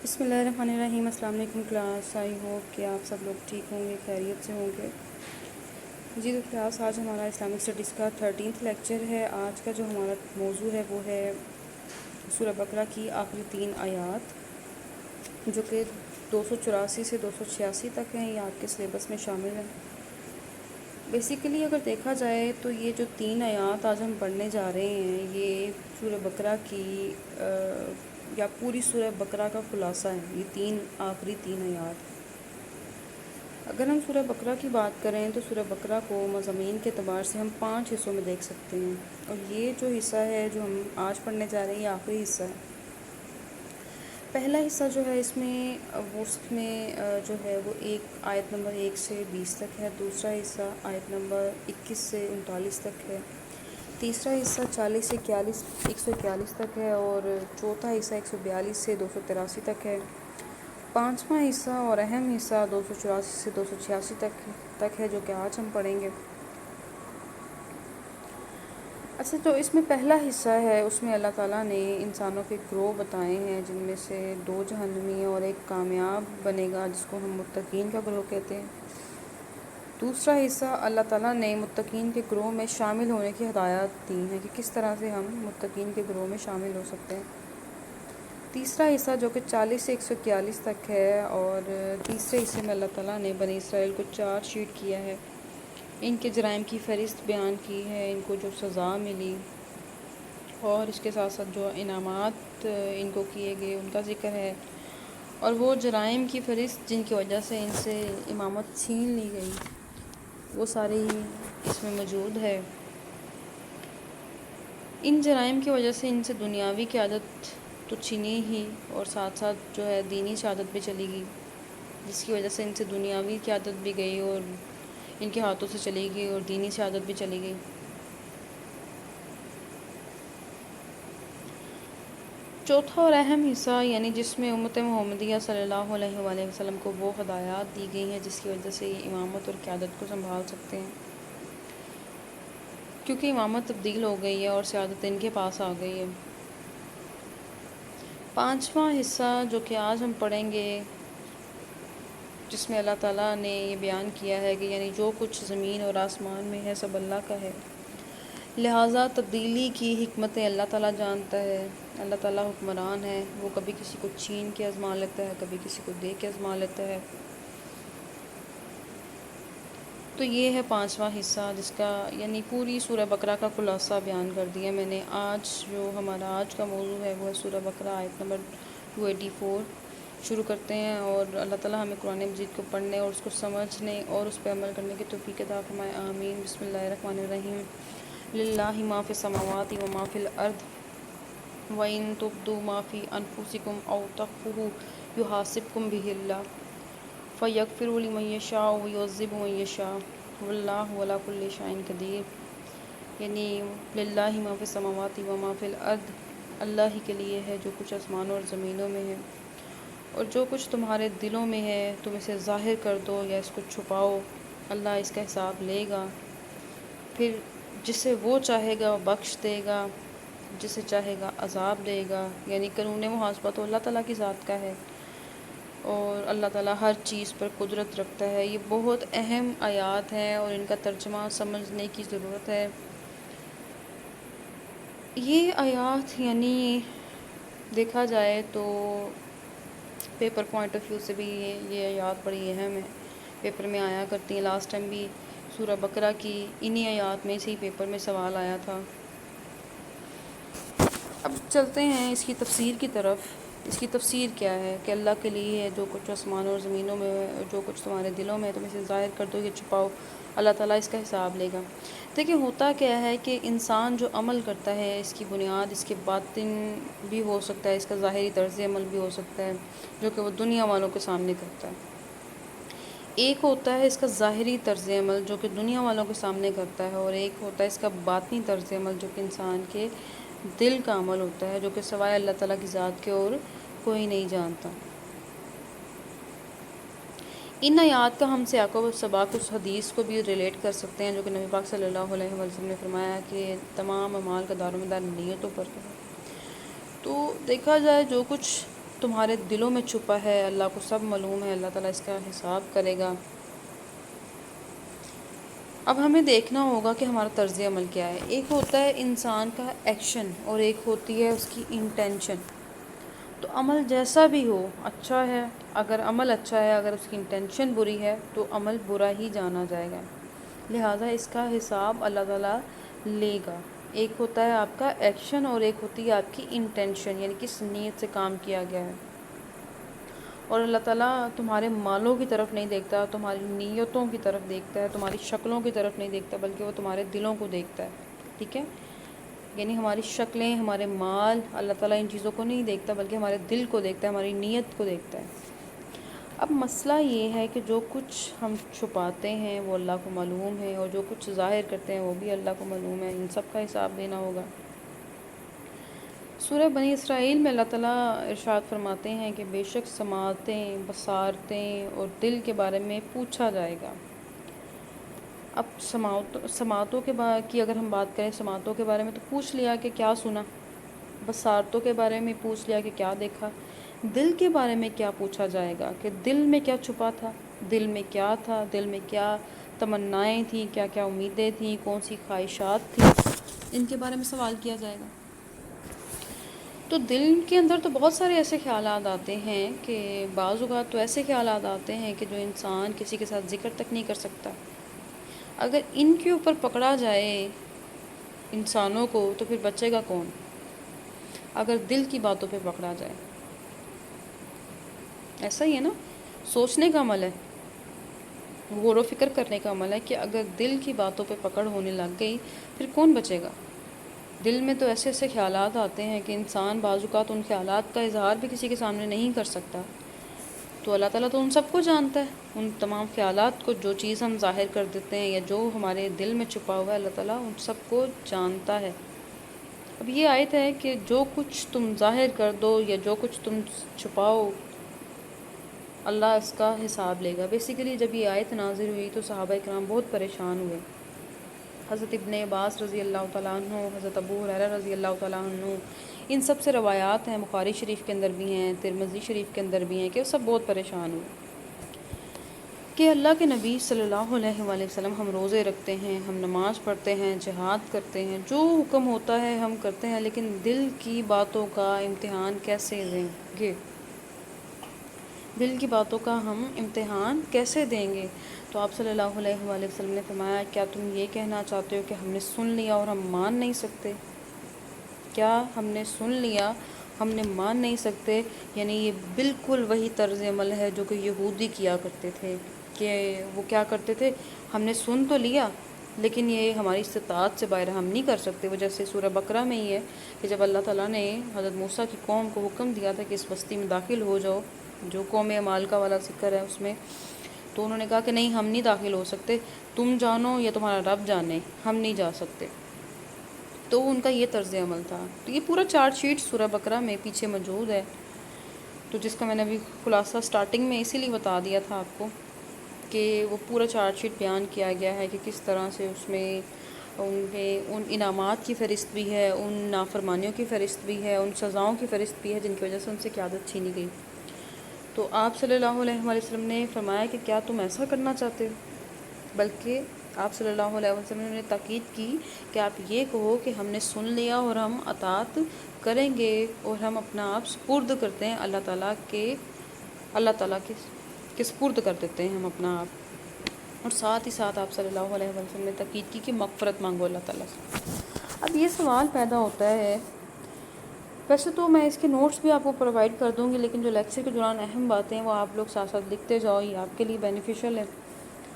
بسم اللہ الرحمن الرحیم۔ السلام علیکم کلاس، آئی ہوپ کہ آپ سب لوگ ٹھیک ہوں گے، خیریت سے ہوں گے۔ جی تو کلاس آج ہمارا اسلامک اسٹڈیز کا 13th لیکچر ہے۔ آج کا جو ہمارا موضوع ہے وہ ہے سورہ بقرہ کی آخری 3 آیات، جو کہ 284 سے 286 تک ہیں۔ یہ آپ کے سلیبس میں شامل ہیں۔ بیسیکلی اگر دیکھا جائے تو یہ جو 3 آیات آج ہم پڑھنے جا رہے ہیں، یہ سورہ بقرہ کی یا پوری سورہ بقرہ کا خلاصہ ہے۔ یہ آخری 3 آیات۔ اگر ہم سورہ بقرہ کی بات کریں تو سورہ بقرہ کو مضامین کے اعتبار سے ہم 5 حصوں میں دیکھ سکتے ہیں، اور یہ جو حصہ ہے جو ہم آج پڑھنے جا رہے ہیں، یہ آخری حصہ ہے۔ پہلا حصہ جو ہے اس میں جو ہے وہ آیت نمبر 1 سے 20 تک ہے۔ دوسرا حصہ آیت نمبر 21 سے 39 تک ہے۔ تیسرا حصہ 40 سے 141 تک ہے، اور چوتھا حصہ 142 سے 283 تک ہے۔ پانچواں حصہ اور اہم حصہ 284 سے 286 تک ہے، جو کہ آج ہم پڑھیں گے۔ اچھا، تو اس میں پہلا حصہ ہے، اس میں اللہ تعالیٰ نے انسانوں کے گروہ بتائے ہیں، جن میں سے 2 جہنمی اور 1 کامیاب بنے گا، جس کو ہم متقین کا گروہ کہتے ہیں۔ دوسرا حصہ اللہ تعالیٰ نے متقین کے گروہ میں شامل ہونے کی ہدایات دی ہیں کہ کس طرح سے ہم متقین کے گروہ میں شامل ہو سکتے ہیں۔ تیسرا حصہ جو کہ 40 سے 141 تک ہے، اور تیسرے حصے میں اللہ تعالیٰ نے بنی اسرائیل کو 4 شیٹ کیا ہے، ان کے جرائم کی فہرست بیان کی ہے، ان کو جو سزا ملی، اور اس کے ساتھ ساتھ جو انعامات ان کو کیے گئے ان کا ذکر ہے، اور وہ جرائم کی فہرست جن کی وجہ سے ان سے امامت چھین لی گئی، وہ سارے ہی اس میں موجود ہے۔ ان جرائم کی وجہ سے ان سے دنیاوی قیادت تو چھینی ہی، اور ساتھ ساتھ جو ہے دینی شہادت بھی چلی گئی، جس کی وجہ سے ان سے دنیاوی قیادت بھی گئی اور ان کے ہاتھوں سے چلی گئی، اور دینی شہادت بھی چلی گئی۔ چوتھا اور اہم حصہ، یعنی جس میں امت محمدیہ صلی اللہ علیہ وآلہ وسلم کو وہ ہدایات دی گئی ہیں جس کی وجہ سے یہ امامت اور قیادت کو سنبھال سکتے ہیں، کیونکہ امامت تبدیل ہو گئی ہے اور سیادت ان کے پاس آ گئی ہے۔ پانچواں حصہ جو کہ آج ہم پڑھیں گے، جس میں اللہ تعالیٰ نے یہ بیان کیا ہے کہ یعنی جو کچھ زمین اور آسمان میں ہے سب اللہ کا ہے، لہٰذا تبدیلی کی حکمتیں اللہ تعالیٰ جانتا ہے۔ اللہ تعالیٰ حکمران ہے، وہ کبھی کسی کو چھین کے آزما لیتا ہے، کبھی کسی کو دے کے آزما لیتا ہے۔ تو یہ ہے پانچواں حصہ، جس کا یعنی پوری سورہ بقرہ کا خلاصہ بیان کر دیا میں نے۔ آج جو ہمارا آج کا موضوع ہے وہ ہے سورہ بقرہ آیت نمبر 284۔ شروع کرتے ہیں، اور اللہ تعالیٰ ہمیں قرآن مجید کو پڑھنے اور اس کو سمجھنے اور اس پہ عمل کرنے کی توفیق عطا فرمائے، آمین۔ بسم اللہ الرحمن الرحیم۔ للہ ما فی السماوات و ما فی الارض وَإِن تُبْدُوا مَا فِي أَنفُسِكُمْ أَوْ تُخْفُوهُ يُحَاسِبْكُم بِهِ اللَّهُ فَيَغْفِرُ لِمَن يَشَاءُ وَيُعَذِّبُ مَن يَشَاءُ وَاللَّهُ عَلَىٰ كُلِّ شَيْءٍ قدیر۔ یعنی للہ ما فی السماوات و ما فی الارض، اللہ ہی کے لیے ہے جو کچھ آسمانوں اور زمینوں میں ہے، اور جو کچھ تمہارے دلوں میں ہے تم اسے ظاہر کر دو یا اس کو چھپاؤ، اللہ اس کا حساب لے گا، پھر جسے وہ چاہے گا وہ بخش دے گا، جسے چاہے گا عذاب دے گا۔ یعنی قانون محاسبہ تو اللہ تعالیٰ کی ذات کا ہے، اور اللہ تعالیٰ ہر چیز پر قدرت رکھتا ہے۔ یہ بہت اہم آیات ہیں اور ان کا ترجمہ سمجھنے کی ضرورت ہے۔ یہ آیات یعنی دیکھا جائے تو پیپر پوائنٹ آف ویو سے بھی یہ آیات بڑی اہم ہے، پیپر میں آیا کرتی ہیں۔ لاسٹ ٹائم بھی سورہ بقرہ کی انہی آیات میں سے ہی پیپر میں سوال آیا تھا۔ اب چلتے ہیں اس کی تفسیر کی طرف۔ اس کی تفسیر کیا ہے کہ اللہ کے لیے ہے جو کچھ آسمانوں اور زمینوں میں ہے، جو کچھ تمہارے دلوں میں ہے تم اسے ظاہر کر دو یا چھپاؤ، اللہ تعالیٰ اس کا حساب لے گا۔ دیکھیں ہوتا کیا ہے کہ انسان جو عمل کرتا ہے اس کی بنیاد اس کے باطن بھی ہو سکتا ہے، اس کا ظاہری طرز عمل بھی ہو سکتا ہے جو کہ وہ دنیا والوں کے سامنے کرتا ہے۔ ایک ہوتا ہے اس کا ظاہری طرز عمل جو کہ دنیا والوں کے سامنے کرتا ہے، اور ایک ہوتا ہے اس کا باطنی طرز عمل جو کہ انسان کے دل کا عمل ہوتا ہے، جو کہ سوائے اللہ تعالیٰ کی ذات کے اور کوئی نہیں جانتا۔ ان آیات کا ہم سیاق و سباق اس حدیث کو بھی ریلیٹ کر سکتے ہیں جو کہ نبی پاک صلی اللہ علیہ وسلم نے فرمایا کہ تمام اعمال کا دار و مدار نیتوں پر ہے۔ تو دیکھا جائے جو کچھ تمہارے دلوں میں چھپا ہے اللہ کو سب معلوم ہے، اللہ تعالیٰ اس کا حساب کرے گا۔ اب ہمیں دیکھنا ہوگا کہ ہمارا طرز عمل کیا ہے۔ ایک ہوتا ہے انسان کا ایکشن اور ایک ہوتی ہے اس کی انٹینشن۔ تو عمل جیسا بھی ہو اچھا ہے، اگر عمل اچھا ہے، اگر اس کی انٹینشن بری ہے تو عمل برا ہی جانا جائے گا، لہٰذا اس کا حساب اللہ تعالیٰ لے گا۔ ایک ہوتا ہے آپ کا ایکشن اور ایک ہوتی ہے آپ کی انٹینشن، یعنی کس نیت سے کام کیا گیا ہے۔ اور اللہ تعالیٰ تمہارے مالوں کی طرف نہیں دیکھتا، تمہاری نیتوں کی طرف دیکھتا ہے، تمہاری شکلوں کی طرف نہیں دیکھتا، بلکہ وہ تمہارے دلوں کو دیکھتا ہے، ٹھیک ہے؟ یعنی ہماری شکلیں، ہمارے مال، اللہ تعالیٰ ان چیزوں کو نہیں دیکھتا بلکہ ہمارے دل کو دیکھتا ہے، ہماری نیت کو دیکھتا ہے۔ اب مسئلہ یہ ہے کہ جو کچھ ہم چھپاتے ہیں وہ اللہ کو معلوم ہے، اور جو کچھ ظاہر کرتے ہیں وہ بھی اللہ کو معلوم ہے، ان سب کا حساب دینا ہوگا۔ سورہ بنی اسرائیل میں اللہ تعالیٰ ارشاد فرماتے ہیں کہ بے شک سماعتیں، بصارتیں اور دل کے بارے میں پوچھا جائے گا۔ اب سماعتوں کے کی اگر ہم بات کریں، سماعتوں کے بارے میں تو پوچھ لیا کہ کیا سنا، بصارتوں کے بارے میں پوچھ لیا کہ کیا دیکھا، دل کے بارے میں کیا پوچھا جائے گا کہ دل میں کیا چھپا تھا، دل میں کیا تھا، دل میں کیا تمنائیں تھیں، کیا کیا امیدیں تھیں، کون سی خواہشات تھیں، ان کے بارے میں سوال کیا جائے گا۔ تو دل کے اندر تو بہت سارے ایسے خیالات آتے ہیں کہ بعض اوقات تو ایسے خیالات آتے ہیں کہ جو انسان کسی کے ساتھ ذکر تک نہیں کر سکتا۔ اگر ان کے اوپر پکڑا جائے انسانوں کو تو پھر بچے گا کون؟ اگر دل کی باتوں پہ پکڑا جائے، ایسا ہی ہے نا، سوچنے کا عمل ہے، غور و فکر کرنے کا عمل ہے کہ اگر دل کی باتوں پہ پکڑ ہونے لگ گئی پھر کون بچے گا؟ دل میں تو ایسے ایسے خیالات آتے ہیں کہ انسان بعض اوقات ان خیالات کا اظہار بھی کسی کے سامنے نہیں کر سکتا۔ تو اللہ تعالیٰ تو ان سب کو جانتا ہے، ان تمام خیالات کو، جو چیز ہم ظاہر کر دیتے ہیں یا جو ہمارے دل میں چھپا ہوا ہے، اللہ تعالیٰ ان سب کو جانتا ہے۔ اب یہ آیت ہے کہ جو کچھ تم ظاہر کر دو یا جو کچھ تم چھپاؤ، اللہ اس کا حساب لے گا۔ بیسیکلی جب یہ آیت نازل ہوئی تو صحابہ کرام بہت پریشان ہوئے۔ حضرت ابن عباس رضی اللہ تعالیٰ عنہ، حضرت ابو ہریرہ رضی اللہ تعالیٰ عنہ، ان سب سے روایات ہیں، بخاری شریف کے اندر بھی ہیں، ترمذی شریف کے اندر بھی ہیں، کہ وہ سب بہت پریشان ہوئے کہ اللہ کے نبی صلی اللہ علیہ وآلہ وسلم، ہم روزے رکھتے ہیں، ہم نماز پڑھتے ہیں، جہاد کرتے ہیں، جو حکم ہوتا ہے ہم کرتے ہیں، لیکن دل کی باتوں کا امتحان کیسے دیں گے؟ دل کی باتوں کا ہم امتحان کیسے دیں گے؟ تو آپ صلی اللہ علیہ وآلہ وسلم نے فرمایا، کیا تم یہ کہنا چاہتے ہو کہ ہم نے سن لیا اور ہم مان نہیں سکتے؟ کیا ہم نے سن لیا، ہم نے مان نہیں سکتے؟ یعنی یہ بالکل وہی طرز عمل ہے جو کہ یہودی کیا کرتے تھے، کہ وہ کیا کرتے تھے، ہم نے سن تو لیا لیکن یہ ہماری استطاعت سے باہر، ہم نہیں کر سکتے۔ وہ جیسے سورہ بقرہ میں ہی ہے کہ جب اللہ تعالیٰ نے حضرت موسیٰ کی قوم کو حکم دیا تھا کہ اس بستی میں داخل ہو جاؤ، جو قوم عمالقہ والا ذکر ہے اس میں، تو انہوں نے کہا کہ نہیں، ہم نہیں داخل ہو سکتے، تم جانو یا تمہارا رب جانے، ہم نہیں جا سکتے۔ تو ان کا یہ طرز عمل تھا۔ تو یہ پورا چارٹ شیٹ سورہ بقرہ میں پیچھے موجود ہے، تو جس کا میں نے ابھی خلاصہ سٹارٹنگ میں اسی لیے بتا دیا تھا آپ کو کہ وہ پورا چارٹ شیٹ بیان کیا گیا ہے کہ کس طرح سے اس میں ان انعامات کی فہرست بھی ہے، ان نافرمانیوں کی فہرست بھی ہے، ان سزاؤں کی فہرست بھی ہے جن کی وجہ سے ان سے قیادت چھینی گئی۔ تو آپ صلی اللہ علیہ وآلہ وسلم نے فرمایا کہ کیا تم ایسا کرنا چاہتے ہو؟ بلکہ آپ صلی اللہ علیہ وسلم نے تاکید کی کہ آپ یہ کہو کہ ہم نے سن لیا اور ہم اطاعت کریں گے، اور ہم اپنا آپ سپرد کرتے ہیں اللہ تعالیٰ کے سپرد کر دیتے ہیں ہم اپنا آپ۔ اور ساتھ ہی ساتھ آپ صلی اللہ علیہ وسلم نے تاکید کی کہ مغفرت مانگو اللہ تعالیٰ سے۔ اب یہ سوال پیدا ہوتا ہے، ویسے تو میں اس کے نوٹس بھی آپ کو پرووائڈ کر دوں گی، لیکن جو لیکچر کے دوران اہم باتیں ہیں وہ آپ لوگ ساتھ ساتھ لکھتے جاؤ، یہ آپ کے لیے بینیفیشل ہے۔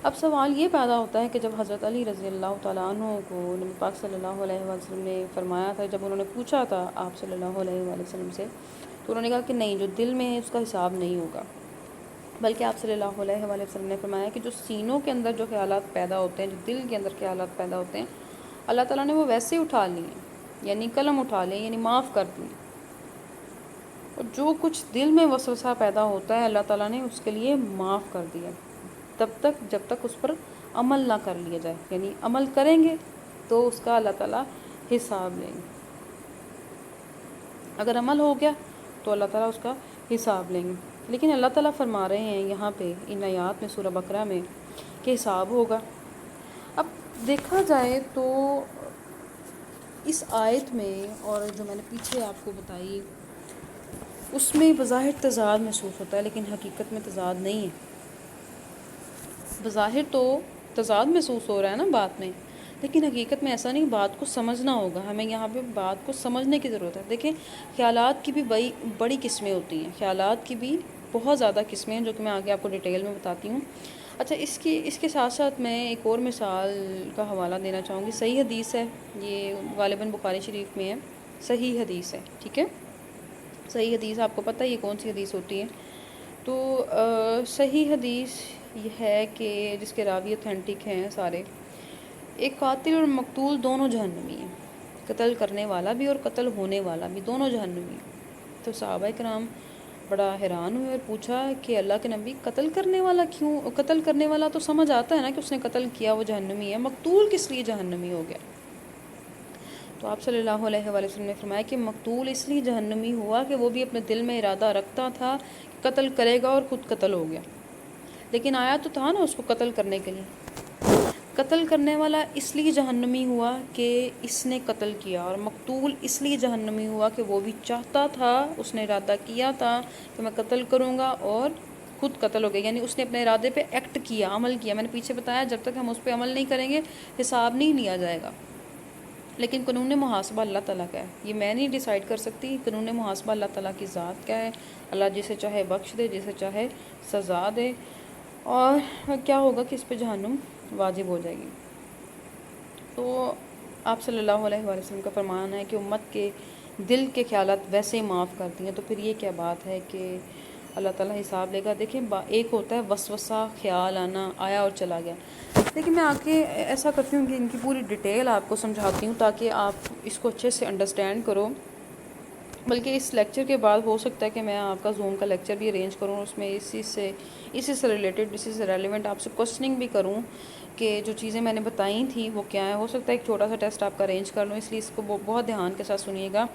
اب سوال یہ پیدا ہوتا ہے کہ جب حضرت علی رضی اللہ تعالیٰ عنہ کو نبی پاک صلی اللہ علیہ وسلم نے فرمایا تھا، جب انہوں نے پوچھا تھا آپ صلی اللہ علیہ وسلم سے، تو انہوں نے کہا کہ نہیں، جو دل میں ہے اس کا حساب نہیں ہوگا، بلکہ آپ صلی اللہ علیہ وسلم نے فرمایا کہ جو سینوں کے اندر جو خیالات پیدا ہوتے ہیں، جو دل کے اندر خیالات پیدا ہوتے ہیں، اللہ تعالیٰ نے وہ ویسے اٹھا لیے، یعنی قلم اٹھا لیں، یعنی معاف کر دیں۔ اور جو کچھ دل میں وسوسہ پیدا ہوتا ہے اللہ تعالیٰ نے اس کے لیے معاف کر دیا، جب تک اس پر عمل نہ کر لیا جائے، یعنی عمل کریں گے تو اس کا اللہ تعالیٰ حساب لیں گے، اگر عمل ہو گیا تو اللہ تعالیٰ اس کا حساب لیں گے، لیکن اللہ تعالیٰ فرما رہے ہیں یہاں پہ ان آیات میں سورہ بقرہ میں کہ حساب ہوگا۔ اب دیکھا جائے تو اس آیت میں اور جو میں نے پیچھے آپ کو بتائی اس میں بظاہر تضاد محسوس ہوتا ہے، لیکن حقیقت میں تضاد نہیں ہے۔ بظاہر تو تضاد محسوس ہو رہا ہے نا بات میں، لیکن حقیقت میں ایسا نہیں۔ بات کو سمجھنا ہوگا، ہمیں یہاں پہ بات کو سمجھنے کی ضرورت ہے۔ دیکھیں، خیالات کی بھی بڑی قسمیں ہوتی ہیں، خیالات کی بھی بہت زیادہ قسمیں ہیں، جو کہ میں آگے آپ کو ڈیٹیل میں بتاتی ہوں۔ اچھا، اس کے ساتھ ساتھ میں ایک اور مثال کا حوالہ دینا چاہوں گی۔ صحیح حدیث ہے، یہ غالباً بخاری شریف میں ہے، صحیح حدیث ہے، ٹھیک ہے۔ صحیح حدیث آپ کو پتہ ہے یہ کون سی حدیث ہوتی ہے؟ تو صحیح حدیث یہ ہے کہ جس کے راوی اوتھینٹک ہیں سارے، ایک قاتل اور مقتول دونوں جہنمی ہیں، قتل کرنے والا بھی اور قتل ہونے والا بھی، دونوں جہنمی ہیں۔ تو صحابہ کرام بڑا حیران ہوئے اور پوچھا کہ اللہ کے نبی، قتل کرنے والا کیوں؟ قتل کرنے والا تو سمجھ آتا ہے نا کہ اس نے قتل کیا، وہ جہنمی ہے، مقتول کس لیے جہنمی ہو گیا؟ تو آپ صلی اللہ علیہ وآلہ وسلم نے فرمایا کہ مقتول اس لیے جہنمی ہوا کہ وہ بھی اپنے دل میں ارادہ رکھتا تھا کہ قتل کرے گا اور خود قتل ہو گیا، لیکن آیا تو تھا نا اس کو قتل کرنے کے لیے۔ قتل کرنے والا اس لیے جہنمی ہوا کہ اس نے قتل کیا، اور مقتول اس لیے جہنمی ہوا کہ وہ بھی چاہتا تھا، اس نے ارادہ کیا تھا کہ میں قتل کروں گا اور خود قتل ہو گیا، یعنی اس نے اپنے ارادے پہ ایکٹ کیا، عمل کیا۔ میں نے پیچھے بتایا جب تک ہم اس پہ عمل نہیں کریں گے حساب نہیں لیا جائے گا، لیکن قانون محاسبہ اللہ تعالیٰ کا ہے، یہ میں نہیں ڈیسائیڈ کر سکتی۔ قانون محاسبہ اللہ تعالیٰ کی ذات کیا ہے، اللہ جسے چاہے بخش دے، جسے چاہے سزا دے، اور کیا ہوگا کہ اس پہ جہنم واجب ہو جائے گی۔ تو آپ صلی اللہ علیہ وآلہ وسلم کا فرمان ہے کہ امت کے دل کے خیالات ویسے ہی معاف کر دیے، تو پھر یہ کیا بات ہے کہ اللہ تعالیٰ حساب لے گا؟ دیکھیں، ایک ہوتا ہے وسوسہ، خیال آنا، آیا اور چلا گیا، لیکن میں آگے ایسا کرتی ہوں کہ ان کی پوری ڈیٹیل آپ کو سمجھاتی ہوں تاکہ آپ اس کو اچھے سے انڈرسٹینڈ کرو۔ بلکہ اس لیکچر کے بعد ہو سکتا ہے کہ میں آپ کا زوم کا لیکچر بھی ارینج کروں، اس میں اسی سے ریلیٹڈ، اسی سے ریلیونٹ آپ سے کوسچننگ بھی کروں کہ جو چیزیں میں نے بتائی تھیں وہ کیا ہیں۔ ہو سکتا ہے ایک چھوٹا سا ٹیسٹ آپ کا ارینج کر لوں، اس لیے اس کو بہت دھیان کے ساتھ سنیے گا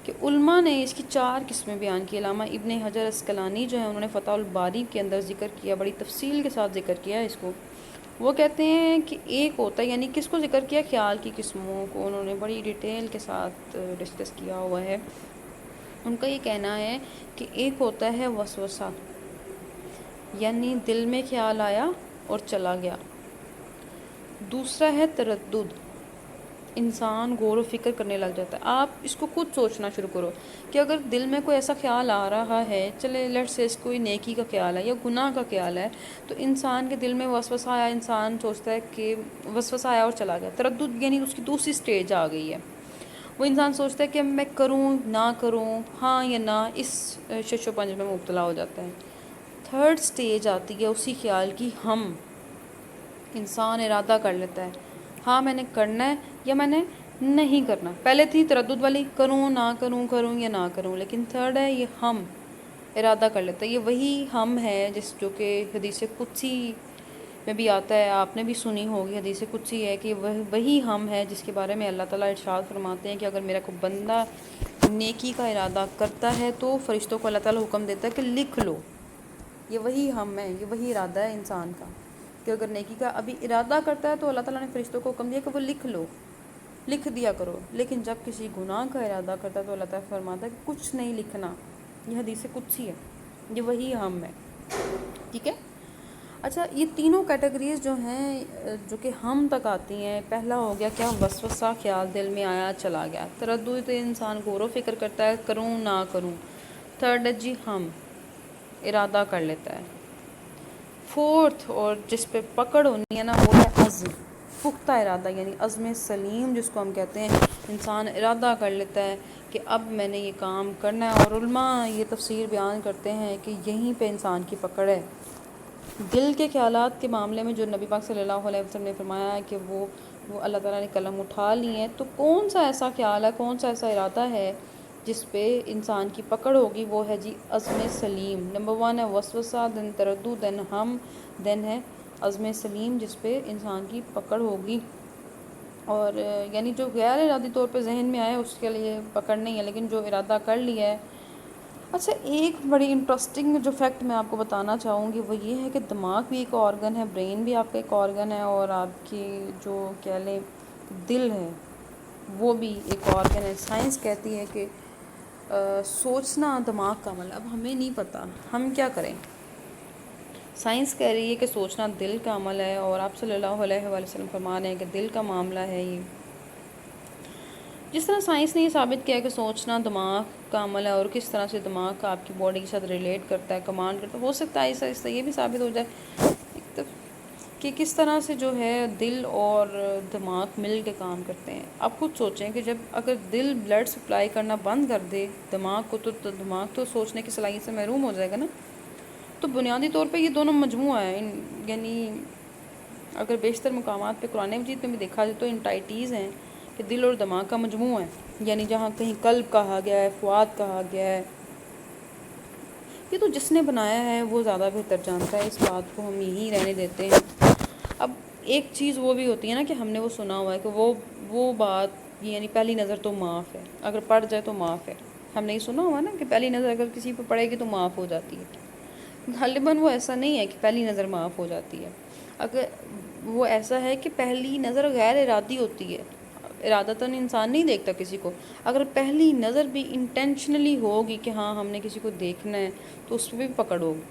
کہ علماء نے اس کی 4 قسمیں بیان کی۔ علامہ ابن حجر عسقلانی جو ہیں انہوں نے فتح الباری کے اندر ذکر کیا، بڑی تفصیل کے ساتھ ذکر کیا ہے اس کو۔ وہ کہتے ہیں کہ ایک ہوتا ہے، یعنی کس کو ذکر کیا؟ خیال کی قسموں کو انہوں نے بڑی ڈیٹیل کے ساتھ ڈسکس کیا ہوا ہے۔ ان کا یہ کہنا ہے کہ ایک ہوتا ہے وسوسہ، یعنی دل میں خیال آیا اور چلا گیا۔ دوسرا ہے تردد، انسان غور و فکر کرنے لگ جاتا ہے۔ آپ اس کو خود سوچنا شروع کرو کہ اگر دل میں کوئی ایسا خیال آ رہا ہے، چلے لیٹ سے اس کوئی نیکی کا خیال ہے یا گناہ کا خیال ہے، تو انسان کے دل میں وسوسہ آیا، انسان سوچتا ہے کہ وسوسہ آیا اور چلا گیا۔ تردد یعنی اس کی دوسری سٹیج آ گئی ہے، وہ انسان سوچتا ہے کہ میں کروں نہ کروں، ہاں یا نہ، اس شش و پنج میں مبتلا ہو جاتا ہے۔ تھرڈ سٹیج آتی ہے اسی خیال کی، انسان ارادہ کر لیتا ہے، ہاں میں نے کرنا ہے یا میں نے نہیں کرنا۔ پہلے تھی تردد والی، کروں نہ کروں، کروں یا نہ کروں، لیکن تھرڈ ہے یہ ارادہ کر لیتا ہے۔ یہ وہی ہے جو کہ حدیث قدسی میں بھی آتا ہے، آپ نے بھی سنی ہوگی، حدیث قدسی ہے کہ وہی ہے جس کے بارے میں اللہ تعالیٰ ارشاد فرماتے ہیں کہ اگر میرا کوئی بندہ نیکی کا ارادہ کرتا ہے تو فرشتوں کو اللہ تعالیٰ حکم دیتا ہے کہ لکھ لو۔ یہ وہی ہے، یہ وہی ارادہ ہے انسان کا کہ اگر نیکی کا ابھی ارادہ کرتا ہے تو اللہ تعالیٰ نے فرشتوں کو حکم دیا کہ وہ لکھ لو، لکھ دیا کرو۔ لیکن جب کسی گناہ کا ارادہ کرتا ہے تو اللہ تعالیٰ فرماتا ہے کہ کچھ نہیں لکھنا۔ یہ حدیث قدسی ہے، یہ وہی ہے، ٹھیک ہے۔ اچھا، یہ تینوں کیٹیگریز جو ہیں جو کہ تک آتی ہیں، پہلا ہو گیا کیا؟ وسوسہ، خیال دل میں آیا چلا گیا۔ تردد انسان غور و فکر کرتا ہے، کروں نہ کروں۔ تھرڈ ہے جی ارادہ کر لیتا ہے۔ فورتھ اور جس پہ پکڑ ہونی ہے نا، وہ ہے عزم، پختہ ارادہ، یعنی عزم سلیم جس کو ہم کہتے ہیں۔ انسان ارادہ کر لیتا ہے کہ اب میں نے یہ کام کرنا ہے، اور علماء یہ تفسیر بیان کرتے ہیں کہ یہیں پہ انسان کی پکڑ ہے۔ دل کے خیالات کے معاملے میں جو نبی پاک صلی اللہ علیہ وسلم نے فرمایا ہے کہ وہ اللہ تعالیٰ نے قلم اٹھا لی ہیں، تو کون سا ایسا خیال ہے، کون سا ایسا ارادہ ہے جس پہ انسان کی پکڑ ہوگی؟ وہ ہے جی عزم سلیم۔ نمبر 1 ہے وسوسہ، دین تردد، دین ہے عزم سلیم جس پہ انسان کی پکڑ ہوگی۔ اور یعنی جو غیر ارادی طور پہ ذہن میں آئے اس کے لیے پکڑ نہیں ہے، لیکن جو ارادہ کر لیا ہے اچھا، ایک بڑی انٹرسٹنگ جو فیکٹ میں آپ کو بتانا چاہوں گی وہ یہ ہے کہ دماغ بھی ایک آرگن ہے، برین بھی آپ کا ایک آرگن ہے، اور آپ کی جو کہہ لیں دل ہے وہ بھی ایک آرگن ہے۔ سائنس کہتی ہے کہ سوچنا دماغ کا عمل ہے۔ اب ہمیں نہیں پتہ ہم کیا کریں۔ سائنس کہہ رہی ہے کہ سوچنا دل کا عمل ہے، اور آپ صلی اللہ علیہ وآلہ وسلم فرما رہے ہیں کہ دل کا معاملہ ہے یہ۔ جس طرح سائنس نے یہ ثابت کیا ہے کہ سوچنا دماغ کا عمل ہے، اور کس طرح سے دماغ کا آپ کی باڈی کے ساتھ ریلیٹ کرتا ہے، کمانڈ کرتا ہے، ہو سکتا ہے ایسا یہ بھی ثابت ہو جائے کہ کس طرح سے جو ہے دل اور دماغ مل کے کام کرتے ہیں۔ آپ خود سوچیں کہ جب اگر دل بلڈ سپلائی کرنا بند کر دے دماغ کو، تو دماغ تو سوچنے کی صلاحیت سے محروم ہو جائے گا نا۔ تو بنیادی طور پہ یہ دونوں مجموعہ ہیں، یعنی اگر بیشتر مقامات پہ قرآن مجید میں بھی دیکھا جائے تو انٹائٹیز ہیں کہ دل اور دماغ کا مجموعہ ہے، یعنی جہاں کہیں قلب کہا گیا ہے، فؤاد کہا گیا ہے، یہ تو جس نے بنایا ہے وہ زیادہ بہتر جانتا ہے، اس بات کو ہم یہیں رہنے دیتے ہیں۔ اب ایک چیز وہ بھی ہوتی ہے نا کہ ہم نے وہ سنا ہوا ہے کہ وہ بات یعنی پہلی نظر تو معاف ہے، اگر پڑ جائے تو معاف ہے۔ ہم نے یہ سنا ہوا نا کہ پہلی نظر اگر کسی پہ پڑے گی تو معاف ہو جاتی ہے۔ غالباً وہ ایسا نہیں ہے کہ پہلی نظر معاف ہو جاتی ہے، اگر وہ ایسا ہے کہ پہلی نظر غیر ارادی ہوتی ہے، ارادتاً انسان نہیں دیکھتا کسی کو۔ اگر پہلی نظر بھی انٹینشنلی ہوگی کہ ہاں ہم نے کسی کو دیکھنا ہے تو اس پہ بھی پکڑ ہوگی،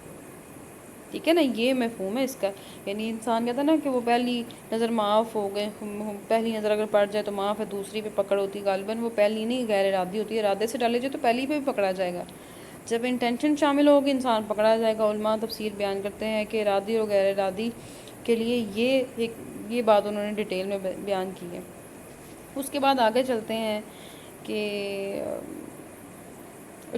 ٹھیک ہے نا، یہ مفہوم ہے اس کا۔ یعنی انسان کہتا ہے نا کہ وہ پہلی نظر معاف ہو گئے، پہلی نظر اگر پڑ جائے تو معاف ہے، دوسری پہ پکڑ ہوتی ہے، غالباً وہ پہلی نہیں غیر ارادی ہوتی ہے، ارادے سے ڈالے جائے تو پہلی پہ بھی پکڑا جائے گا۔ جب انٹینشن شامل ہوگی انسان پکڑا جائے گا۔ علماء تفسیر بیان کرتے ہیں کہ ارادی اور غیر ارادی کے لیے یہ بات انہوں نے ڈیٹیل میں بیان کی ہے۔ اس کے بعد آگے چلتے ہیں کہ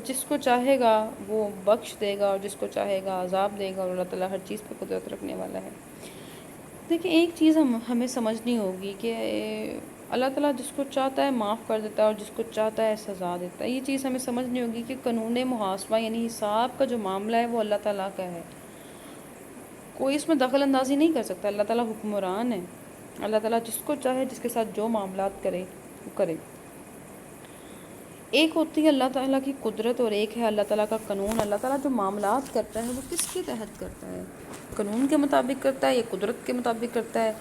جس کو چاہے گا وہ بخش دے گا، اور جس کو چاہے گا عذاب دے گا، اور اللہ تعالیٰ ہر چیز پہ قدرت رکھنے والا ہے۔ دیکھیں ایک چیز ہمیں سمجھنی ہوگی کہ اللہ تعالیٰ جس کو چاہتا ہے معاف کر دیتا ہے، اور جس کو چاہتا ہے سزا دیتا ہے۔ یہ چیز ہمیں سمجھنی ہوگی کہ قانون محاسبہ یعنی حساب کا جو معاملہ ہے وہ اللہ تعالیٰ کا ہے، کوئی اس میں دخل اندازی نہیں کر سکتا۔ اللہ تعالیٰ حکمران ہے، اللہ تعالیٰ جس کو چاہے جس کے ساتھ جو معاملات کرے وہ کرے۔ ایک ہوتی ہے اللہ تعالیٰ کی قدرت، اور ایک ہے اللہ تعالیٰ کا قانون۔ اللہ تعالیٰ جو معاملات کرتا ہے وہ کس کے تحت کرتا ہے؟ قانون کے مطابق کرتا ہے یا قدرت کے مطابق کرتا ہے؟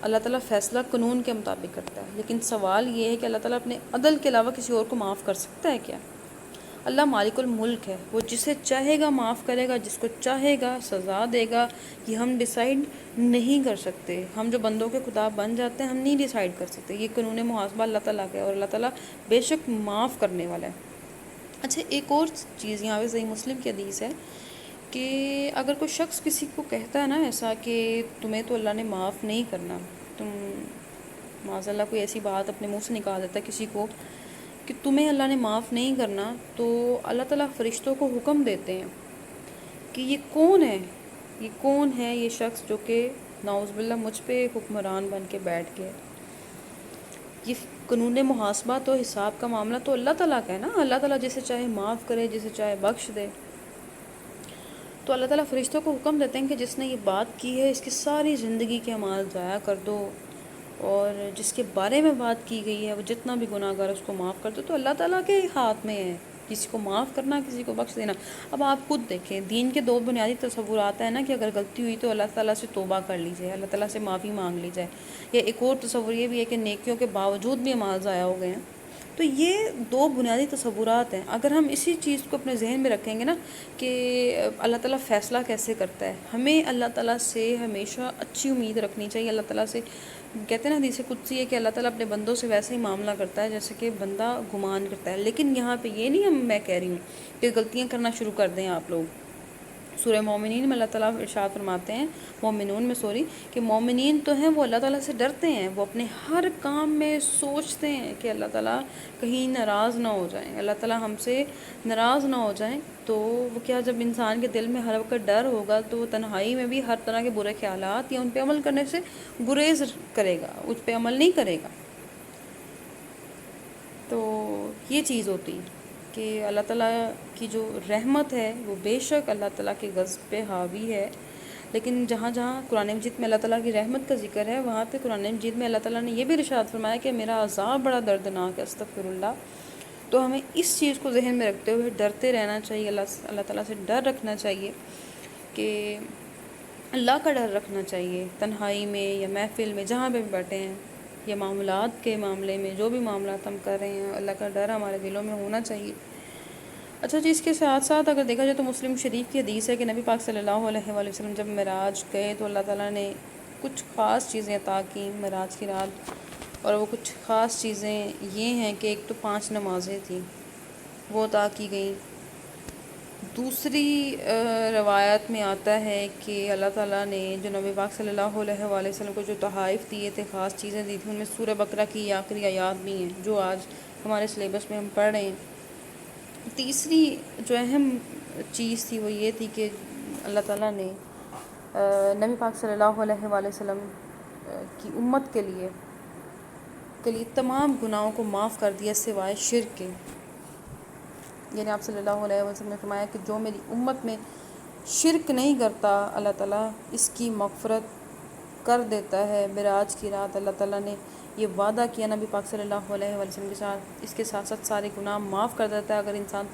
اللہ تعالیٰ فیصلہ قانون کے مطابق کرتا ہے، لیکن سوال یہ ہے کہ اللہ تعالیٰ اپنے عدل کے علاوہ کسی اور کو معاف کر سکتا ہے کیا؟ اللہ مالک الملک ہے، وہ جسے چاہے گا معاف کرے گا، جس کو چاہے گا سزا دے گا۔ یہ ہم ڈیسائیڈ نہیں کر سکتے، ہم جو بندوں کے خدا بن جاتے ہیں ہم نہیں ڈیسائیڈ کر سکتے۔ یہ قانون محاسبہ اللہ تعالیٰ کا ہے، اور اللہ تعالیٰ بے شک معاف کرنے والا ہے۔ اچھا، ایک اور چیز یہاں پہ صحیح مسلم کی حدیث ہے کہ اگر کوئی شخص کسی کو کہتا ہے نا ایسا کہ تمہیں تو اللہ نے معاف نہیں کرنا، تم معاذ اللہ کوئی ایسی بات اپنے منہ سے نکال دیتا ہے کسی کو کہ تمہیں اللہ نے معاف نہیں کرنا، تو اللہ تعالیٰ فرشتوں کو حکم دیتے ہیں کہ یہ کون ہے یہ شخص جو کہ نعوذ باللہ مجھ پہ حکمران بن کے بیٹھ گیا۔ یہ قانون محاسبہ تو حساب کا معاملہ تو اللہ تعالیٰ کا ہے نا، اللہ تعالیٰ جسے چاہے معاف کرے، جسے چاہے بخش دے۔ تو اللہ تعالیٰ فرشتوں کو حکم دیتے ہیں کہ جس نے یہ بات کی ہے اس کی ساری زندگی کے اعمال ضائع کر دو، اور جس کے بارے میں بات کی گئی ہے وہ جتنا بھی گناہ گار اس کو معاف کر دو۔ تو اللہ تعالیٰ کے ہاتھ میں ہے کسی کو معاف کرنا، کسی کو بخش دینا۔ اب آپ خود دیکھیں، دین کے دو بنیادی تصورات ہیں نا کہ اگر غلطی ہوئی تو اللہ تعالیٰ سے توبہ کر لی جائے، اللہ تعالیٰ سے معافی مانگ لی جائے، یا ایک اور تصور یہ بھی ہے کہ نیکیوں کے باوجود بھی اعمال ضائع ہو گئے ہیں۔ تو یہ دو بنیادی تصورات ہیں۔ اگر ہم اسی چیز کو اپنے ذہن میں رکھیں گے نا کہ اللہ تعالیٰ فیصلہ کیسے کرتا ہے، ہمیں اللہ تعالیٰ سے ہمیشہ اچھی امید رکھنی چاہیے۔ اللہ تعالیٰ سے کہتے ہیں نا حدیث قدسی ہے کہ اللہ تعالیٰ اپنے بندوں سے ویسے ہی معاملہ کرتا ہے جیسے کہ بندہ گمان کرتا ہے۔ لیکن یہاں پہ یہ نہیں میں کہہ رہی ہوں کہ غلطیاں کرنا شروع کر دیں آپ لوگ۔ سورہ مومنین میں اللہ تعالیٰ ارشاد فرماتے ہیں، مومنون میں کہ مومنین تو ہیں وہ اللہ تعالیٰ سے ڈرتے ہیں، وہ اپنے ہر کام میں سوچتے ہیں کہ اللہ تعالیٰ کہیں ناراض نہ ہو جائیں، اللہ تعالیٰ ہم سے ناراض نہ ہو جائیں۔ تو وہ کیا، جب انسان کے دل میں ہر وقت ڈر ہوگا تو وہ تنہائی میں بھی ہر طرح کے برے خیالات یا ان پہ عمل کرنے سے گریز کرے گا، اس پہ عمل نہیں کرے گا۔ تو یہ چیز ہوتی کہ اللہ تعالیٰ کی جو رحمت ہے وہ بے شک اللہ تعالیٰ کے غضب پہ حاوی ہے، لیکن جہاں جہاں قرآن مجید میں اللہ تعالیٰ کی رحمت کا ذکر ہے وہاں پہ قرآن مجید میں اللہ تعالیٰ نے یہ بھی ارشاد فرمایا کہ میرا عذاب بڑا دردناک ہے، استغفر اللہ۔ تو ہمیں اس چیز کو ذہن میں رکھتے ہوئے ڈرتے رہنا چاہیے، اللہ تعالیٰ سے ڈر رکھنا چاہیے، کہ اللہ کا ڈر رکھنا چاہیے تنہائی میں یا محفل میں جہاں پہ بھی بیٹھے ہیں، یا معاملات کے معاملے میں جو بھی معاملات ہم کر رہے ہیں، اللہ کا ڈر ہمارے دلوں میں ہونا چاہیے۔ اچھا جی، اس کے ساتھ ساتھ اگر دیکھا جائے تو مسلم شریف کی حدیث ہے کہ نبی پاک صلی اللہ علیہ وآلہ وسلم جب معراج گئے تو اللہ تعالیٰ نے کچھ خاص چیزیں عطا کیں معراج کی رات، اور وہ کچھ خاص چیزیں یہ ہیں کہ ایک تو 5 نمازیں تھیں وہ عطا کی گئیں۔ دوسری روایت میں آتا ہے کہ اللہ تعالیٰ نے جو نبی پاک صلی اللہ علیہ وآلہ وسلم کو جو تحائف دیے تھے، خاص چیزیں دی تھیں، ان میں سورہ بقرہ کی آخری آیات بھی ہیں جو آج ہمارے سلیبس میں ہم پڑھ رہے ہیں۔ تیسری جو اہم چیز تھی وہ یہ تھی کہ اللہ تعالیٰ نے نبی پاک صلی اللہ علیہ وآلہ وسلم کی امت کے لیے تمام گناہوں کو معاف کر دیا سوائے شرک کے، یعنی آپ صلی اللہ علیہ وسلم نے فرمایا کہ جو میری امت میں شرک نہیں کرتا اللہ تعالیٰ اس کی مغفرت کر دیتا ہے۔ معراج کی رات اللہ تعالیٰ نے یہ وعدہ کیا نبی پاک صلی اللہ علیہ وسلم کے ساتھ، اس کے ساتھ ساتھ سارے گناہ معاف کر دیتا ہے اگر انسان